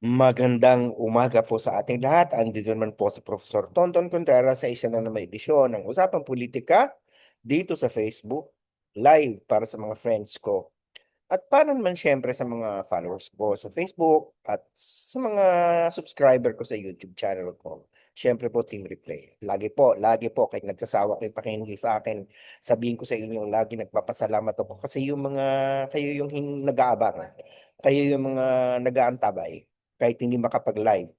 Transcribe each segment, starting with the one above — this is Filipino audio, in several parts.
Magandang umaga po sa ating lahat. Andito naman po si Professor Tonton Contreras sa isa na naman edisyon ng Usapang Politika dito sa Facebook, live para sa mga friends ko. At para naman syempre sa mga followers ko sa Facebook at sa mga subscriber ko sa YouTube channel ko. Syempre po, Team Replay. Lagi po, kahit nagsasawa kayo pakinig sa akin, sabihin ko sa inyo, lagi nagpapasalamat ako kasi kayo yung nag-aabang. Kayo yung mga nag-aantabay kahit hindi makapag-live.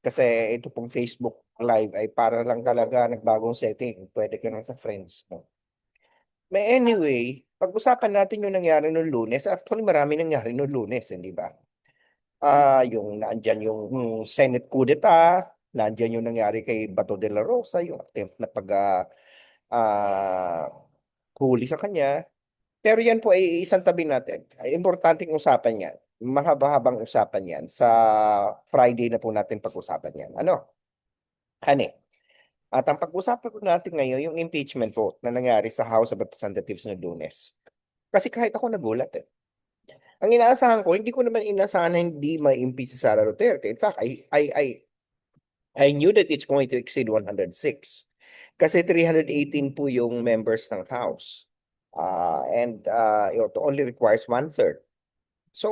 Kasi ito pong Facebook Live ay para lang talaga nagbagong setting. Pwede ka lang sa friends mo. May anyway, pag-usapan natin yung nangyari noong Lunes. Actually, marami nangyari noong Lunes, hindi ba? Yung naandyan yung Senate coup d'etat, naandyan yung nangyari kay Bato de la Rosa, yung attempt na ah, huli sa kanya. Pero yan po ay isang tabi natin. Ay, importanteng usapan yan. Mahaba-habang usapan yan. Sa Friday na po natin pag-usapan yan. Ano? Hani? At ang pag-usapan po natin ngayon, yung impeachment vote na nangyari sa House of Representatives noong Lunes. Kasi kahit ako nagulat eh. Ang inaasahan ko, hindi ko naman inaasahan na hindi ma-impeach si Sara Duterte. In fact, I knew that it's going to exceed 106. Kasi 318 po yung members ng House. And it only requires one-third. So,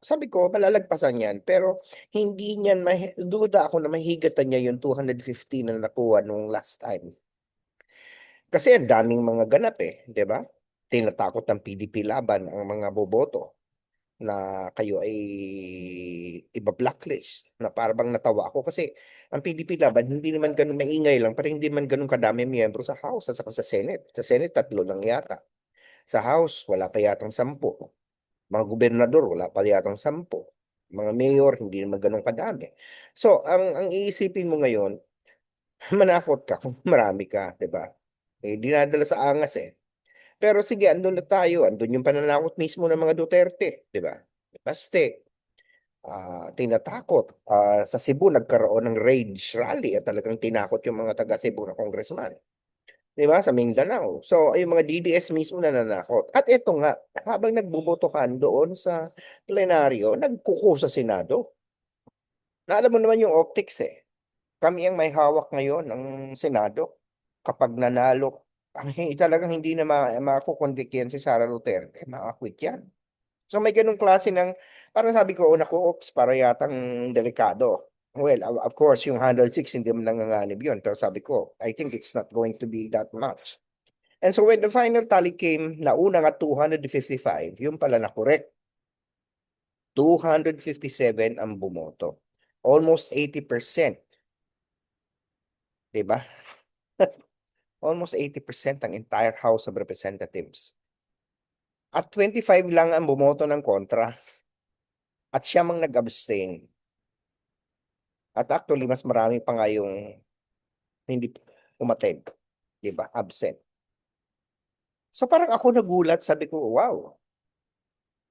sabi ko, malalagpasan yan. Pero hindi niyan, duda ako na mahigatan niya yung 215 na nakuha nung last time. Kasi ang daming mga ganap eh, di ba? Tinatakot ng PDP laban ang mga boboto na kayo ay iba-blacklist. Na parang bang natawa ako kasi ang PDP laban hindi naman ganun maingay lang, pero hindi man ganun kadami miyembro sa House at saka sa Senate. Sa Senate, 3 lang yata. Sa House, wala pa yatang 10. Mga gobernador, wala pa yatang 10. Mga mayor, hindi naman ganun kadami. So, ang iisipin mo ngayon, manakot ka kung marami ka, di ba? Eh, dinadala sa angas eh. Pero sige, andun na tayo. Andun yung pananakot mismo ng mga Duterte, di ba? Baste, tinatakot. Sa Cebu, nagkaroon ng rage rally at talagang tinakot yung mga taga Cebu na congressman. Di ba? Sa Mindanao. So, ay yung mga DDS mismo nananakot. At ito nga, habang nagbubotohan doon sa plenaryo, nagkuko sa Senado. Na alam mo naman yung optics eh. Kami ang may hawak ngayon ng Senado. Kapag nanalo, talagang hindi na makukonvict yan si Sara Duterte. Makakwit yan. So may ganung klase ng, parang sabi ko, una ko, oops, para yatang delikado. Well, of course, yung 106, hindi mo nanganganib yun. Pero sabi ko, I think it's not going to be that much. And so when the final tally came, nauna nga 255, yung pala na correct. 257 ang bumoto. Almost 80%. Diba? Almost 80% ang entire House of Representatives. At 25 lang ang bumoto ng kontra. At siya mang nag-abstain. At actually, mas marami pa nga yung hindi umattend. Di ba? Absent. So parang ako nagulat, sabi ko, wow.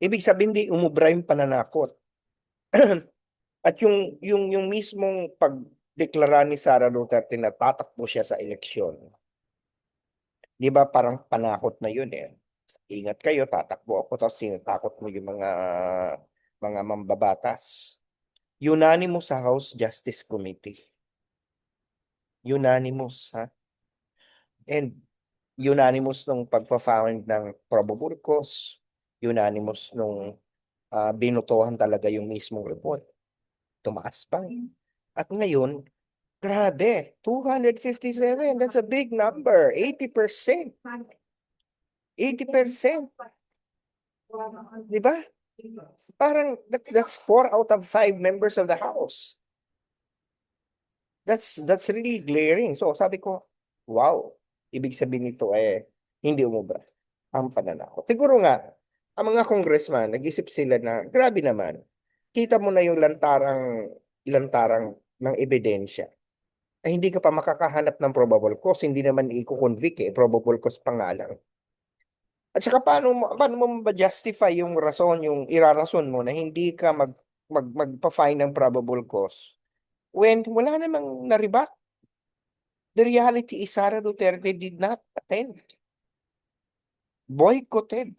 Ibig sabihin, di umubra yung pananakot. At yung mismong pagdeklara ni Sara Duterte na tatakbo siya sa eleksyon, di ba parang panakot na yun eh. Ingat kayo, tatakbo ako, tapos sinatakot mo yung mga mambabatas. Unanimous sa House Justice Committee. Unanimous, ha? And unanimous nung pagpa-found ng probable cause, unanimous nung binutuhan talaga yung mismong report. Tumaas pa. At ngayon, grabe, 257, that's a big number, 80%. 80%, di ba? Parang that's 4 out of 5 members of the House. That's really glaring. So sabi ko, wow, ibig sabihin nito eh, hindi umubra ang pananakot. Siguro nga, ang mga congressman, nag-isip sila na, grabe naman, kita mo na yung lantarang ng ebidensya. Ay hindi ka pa makakahanap ng probable cause, hindi naman i-convict eh, probable cause pa nga lang. At saka paano mo ba justify yung rason, yung irarason mo na hindi ka magpa-fine ng probable cause when wala namang naribat. The reality is Sara Duterte did not attend. Boycotted.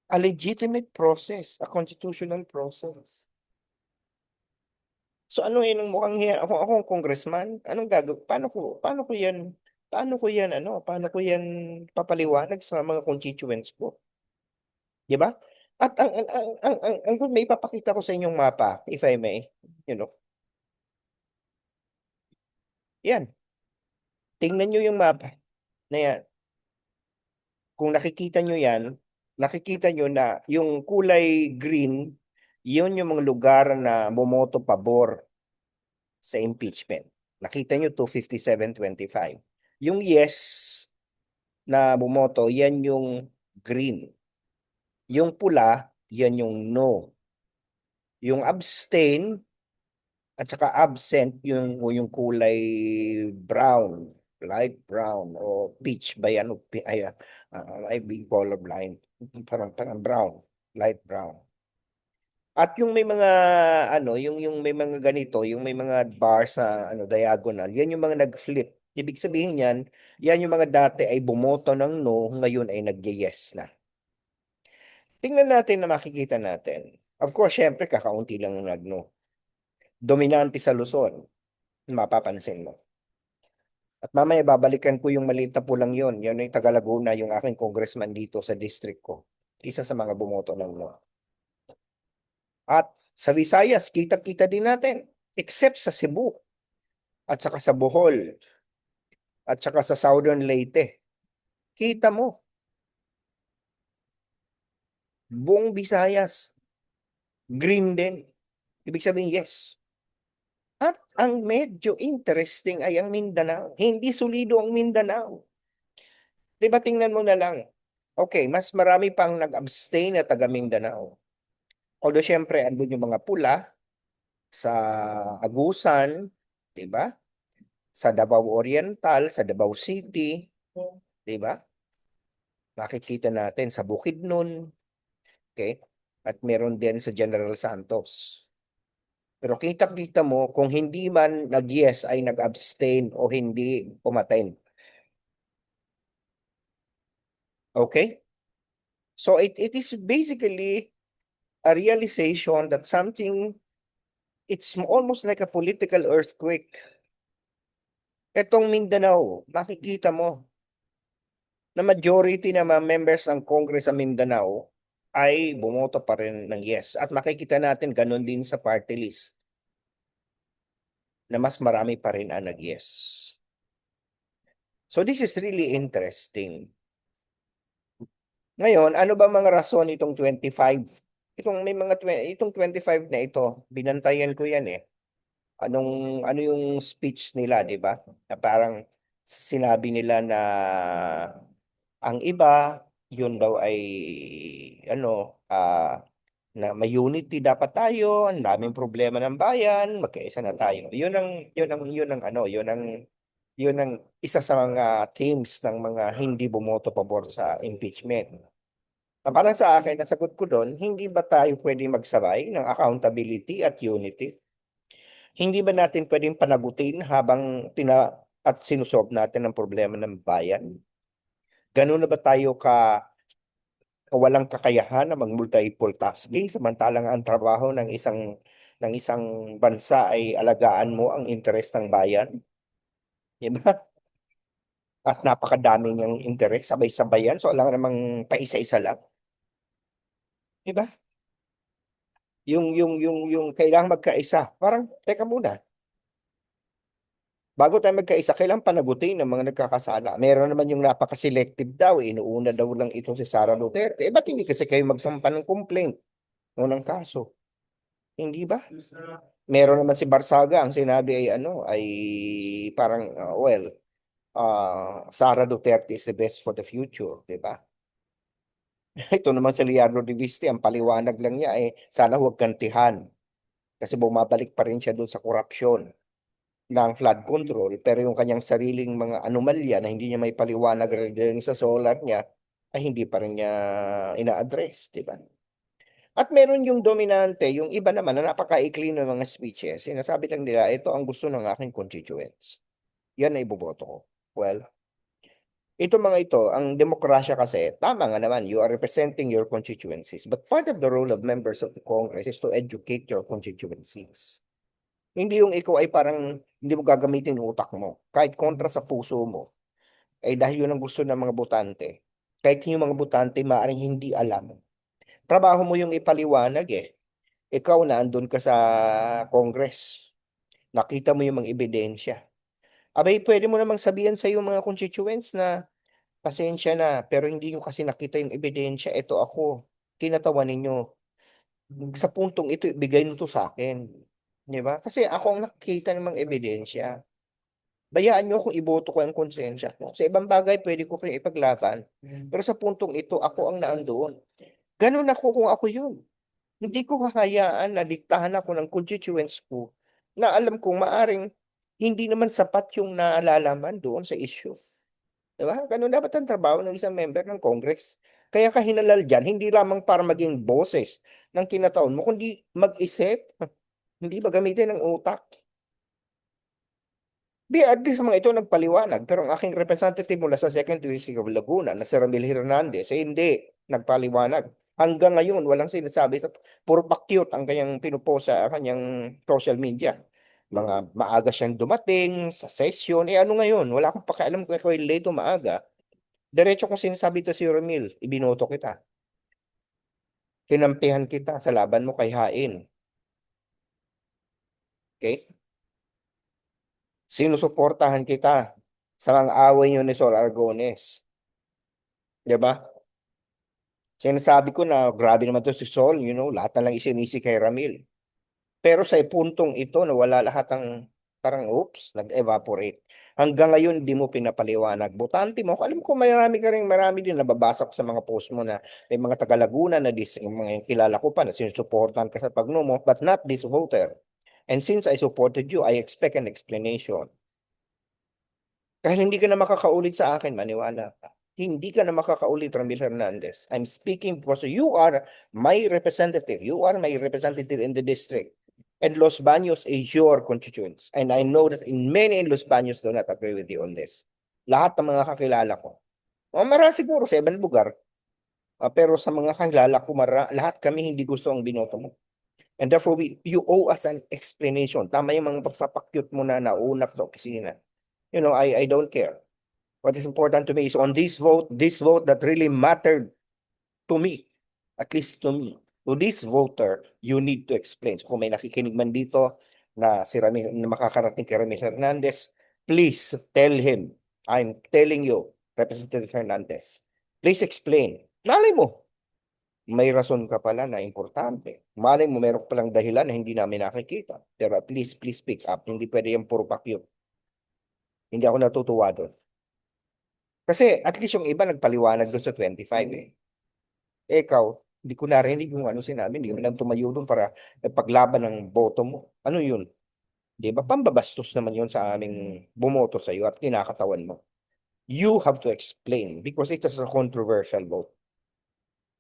A legitimate process, a constitutional process. So ano yun ang mukhang hiya ako ang congressman, anong paano ko yan papaliwanag sa mga constituents ko, 'di ba? At ang kung maipapakita ko sa inyong mapa, if I may, you know, yan, tingnan niyo yung mapa na yan. Kung nakikita niyo yan, nakikita niyo na yung kulay green, yun yung mga lugar na bumoto pabor sa impeachment. Nakita niyo 257-25. Yung yes na bumoto, yan yung green. Yung pula, yan yung no. Yung abstain at saka absent yung kulay brown, light brown o peach ba yan? I be colorblind. Parang brown, light brown. At yung may mga yung may mga ganito, yung may mga bars sa diagonal, yan yung mga nag-flip. Ibig sabihin yan, yan yung mga dati ay bumoto ng no, ngayon ay nag-yes na. Tingnan natin na makikita natin. Of course, syempre kakaunti lang ang nag-no. Dominante sa Luzon, mapapansin mo. At mamaya babalikan ko yung maliit na pulang yon. Yan yung taga Laguna, yung aking congressman dito sa district ko. Isa sa mga bumoto ng no. At sa Visayas, kita-kita din natin. Except sa Cebu at saka sa Bohol at saka sa Southern Leyte. Kita mo, buong Visayas, green din. Ibig sabihin, yes. At ang medyo interesting ay ang Mindanao. Hindi solido ang Mindanao. Diba tingnan mo na lang. Okay, mas marami pang nag-abstain na taga Mindanao. Although syempre, andun yung mga pula sa Agusan, diba? Sa Davao Oriental, sa Davao City, diba? Makikita natin sa Bukidnon, okay? At meron din sa General Santos. Pero kita-kita mo kung hindi man nag-yes ay nag-abstain o hindi umattend. Okay? So it is basically a realization that it's almost like a political earthquake. Etong Mindanao, makikita mo na majority na mga members ng Congress sa Mindanao ay bumoto pa rin ng yes. At makikita natin ganun din sa party list na mas marami pa rin ang nag-yes. So this is really interesting. Ngayon, ano ba mga rason itong 25? Itong 25 na ito, binantayan ko yan eh. Ano yung speech nila, 'di ba? Na parang sinabi nila na ang iba, yun daw ay na may unity dapat tayo, ang daming problema ng bayan, magkaisa na tayo. Yun ang isa sa mga themes ng mga hindi bumoto pabor sa impeachment. Para sa akin, nasagot ko doon, hindi ba tayo pwede magsabay ng accountability at unity? Hindi ba natin pwedeng panagutin habang at sinusolve natin ang problema ng bayan? Ganun na ba tayo walang kakayahan na mag-multiple tasking samantalang ang trabaho ng isang bansa ay alagaan mo ang interes ng bayan? Di ba? At napakadami niyang interes, sabay-sabay yan. So, alam namang paisa-isa lang. Di ba? Yung kailangan magkaisa. Parang, teka muna, bago tayo magkaisa, kailangan panagutin ng mga nagkakasala. Meron naman yung napaka-selective daw, inuuna daw lang ito si Sara Duterte. Ba't hindi kasi kayo magsampa ng complaint o ng kaso? Hindi ba? Meron naman si Barsaga, ang sinabi ay parang, Sara Duterte is the best for the future, di ba? Ito naman si Leandro de Viste, ang paliwanag lang niya sana huwag gantihan. Kasi bumabalik pa rin siya doon sa korupsyon ng flood control, pero yung kanyang sariling mga anomalya na hindi niya may paliwanag rin sa solar niya, ay hindi pa rin niya ina-address, di ba? At meron yung dominante, yung iba naman na napakaikli ng mga speeches, sinasabi lang nila, ito ang gusto ng aking constituents. Yan na iboboto ko. Well, Ito mga ito, ang demokrasya kasi, tama nga naman, you are representing your constituencies. But part of the role of members of the Congress is to educate your constituencies. Hindi yung ikaw ay parang hindi mo gagamitin yung utak mo. Kahit kontra sa puso mo, ay dahil yun ang gusto ng mga botante. Kahit yung mga botante maaaring hindi alam. Trabaho mo yung ipaliwanag eh. Ikaw na andun ka sa Congress. Nakita mo yung mga ebidensya. Abay, pwede mo namang sabihan sa iyong mga constituents na pasensya na, pero hindi nyo kasi nakita yung ebidensya. Ito ako, kinatawan ninyo. Sa puntong ito, ibigay nyo to sa akin. Di ba? Kasi ako ang nakikita ng mga ebidensya. Bayaan nyo kung iboto ko ang konsensya ko. Sa ibang bagay, pwede ko kayo ipaglaban. Pero sa puntong ito, ako ang naandoon. Ganun ako kung ako yun. Hindi ko hahayaan na diktahan ako ng constituents ko na alam kong maaring hindi naman sapat yung naalalaman doon sa issue. Diba? Ganun dapat ang trabaho ng isang member ng Congress. Kaya ka hinalal dyan, hindi lamang para maging boses ng kinataon mo, kundi mag-isip, hindi ba gamitin ng utak. Di, at least mga ito nagpaliwanag, pero ang aking representative mula sa Second District of Laguna, na si Ramil Hernandez, hindi nagpaliwanag. Hanggang ngayon, walang sinasabi. Puro pa-cute ang kanyang pinupost sa kanyang social media. Mga maaga siyang dumating sa session. Eh ano ngayon? Wala akong pakialam kung ikaw ay late o maaga. Diretso kung sinasabi to si Ramil, ibinoto kita. Kinampihan kita sa laban mo kay Hain. Okay? Sinusuportahan kita sa mga away niyo ni Sol Argones. Di ba? Sinasabi ko na grabe naman to si Sol, lahat na lang isinisi kay Ramil. Pero sa puntong ito na wala lahat ng parang oops, nag-evaporate. Hanggang ngayon, di mo pinapaliwanag. Botante mo, alam ko marami din nababasa ko sa mga post mo na may mga taga Laguna na yung mga kilala ko pa na sinusuportahan ka sa pagno mo, but not this voter. And since I supported you, I expect an explanation. Dahil hindi ka na makakaulit sa akin, maniwala ka. Hindi ka na makakaulit, Ramil Hernandez. I'm speaking because you are my representative. You are my representative in the district. And Los Baños is your constituents. And I know that in many in Los Baños do not agree with you on this. Lahat ng mga kakilala ko. Marami siguro sa ibang lugar. Pero sa mga kakilala ko, lahat kami hindi gusto ang binoto mo. And therefore, you owe us an explanation. Tama yung mga pagpapakyut mo na nauna sa opisina. I don't care. What is important to me is on this vote that really mattered to me, at least to me, to this voter, you need to explain. So kung may nakikinig man dito na na makakarating kay Ramil Hernandez, please tell him, I'm telling you, Representative Hernandez, please explain. Malay mo, may rason ka pala na importante. Malay mo, meron ka palang dahilan na hindi namin nakikita. Pero at least, please speak up. Hindi pwede yung puro pakyo. Hindi ako natutuwa doon. Kasi at least yung iba nagpaliwanag doon sa 25 eh. Ikaw, hindi ko narinig yung ano sinabi, hindi mo lang tumayo doon para paglaban ng boto mo. Ano yun? Di ba? Pambabastos naman yun sa aming bumoto sa iyo at kinakatawan mo. You have to explain because it's a controversial vote.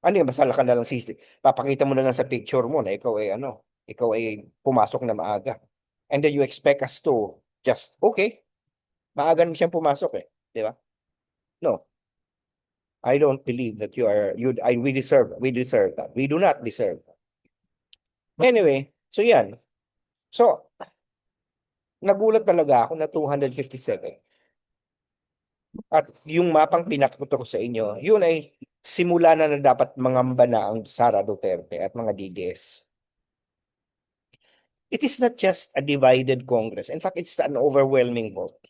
Ano yun? Masala ka na lang sisi. Papakita mo na lang sa picture mo na ikaw ay pumasok na maaga. And then you expect us to just, okay, maaga na siyang pumasok eh. Di ba? No, I don't believe that we deserve that. We do not deserve that. Anyway, so yan. So, nagulat talaga ako na 257. At yung mapang pinakita ko sa inyo, yun ay simula na dapat mangamba na ang Sara Duterte at mga DDS. It is not just a divided Congress. In fact, it's an overwhelming vote.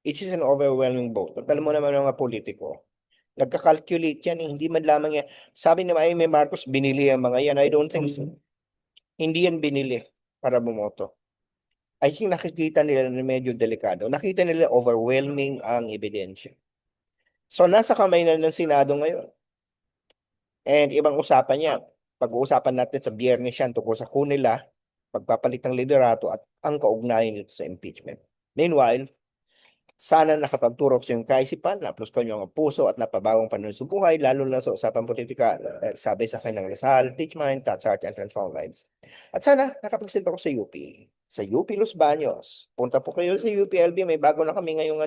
It is an overwhelming vote. At alam mo naman mga politiko, nagka-calculate yan, hindi man lamang yan. Sabi naman ay may Marcos, binili ang mga yan. I don't think so. Hindi yan binili para bumoto. I think nakikita nila na medyo delikado. Nakita nila overwhelming ang ebidensya. So nasa kamay na ng Senado ngayon. And ibang usapan yan. Pag-uusapan natin sa Biyernes yan tungkol sa kunila, pagpapalit ng liderato at ang kaugnayan nito sa impeachment. Meanwhile, sana nakapagturok sa iyong kaisipan, naplos ko yung puso at napabawang panunsubuhay, lalo na sa usapang politika, sabi sa akin ng Rizal, Teach Mind, Touch Heart, and Transform Lives. At sana nakapagsilpa ko sa UP, sa UP Los Baños. Punta po kayo sa UPLB, may bago na kami ngayong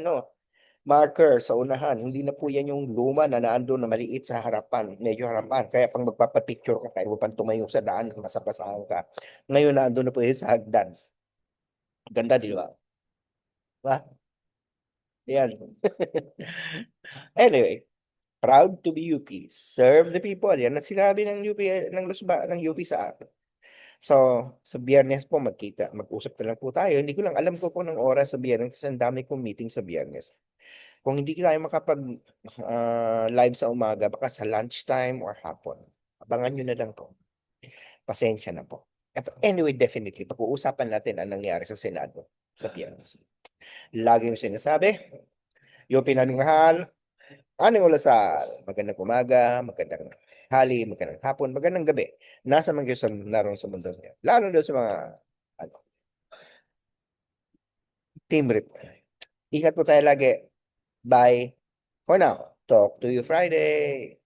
marker sa unahan. Hindi na po yan yung luma na naandun na maliit sa harapan, medyo harapan. Kaya pag magpapapicture ka, kaya mo pang tumayo sa daan, masapasahan ka. Ngayon naandun na po yun sa hagdan. Ganda, di ba? Ba? Yan. Anyway, proud to be UP. Serve the people. Yan ang sinabi ng UP, ng Lusba, ng UP sa akin. So, sa Biyernes po mag-usap na lang po tayo. Hindi ko lang alam ko po ng oras sa Biyernes kasi ang dami kong meeting sa Biyernes. Kung hindi tayo makapag live sa umaga, baka sa lunchtime or hapon. Abangan nyo na lang po. Pasensya na po. Anyway, definitely, pag-uusapan natin ang nangyari sa Senado sa Biyernes. Lagi yung sinasabi, yung pinanunghal, aning ulasal, magandang umaga, magandang hali, magandang hapon, magandang gabi. Nasa man kayo sa naroon sa mundo niya. Lalo doon sa mga ano, team rep. Ingat po tayo lagi. Bye for now. Talk to you Friday.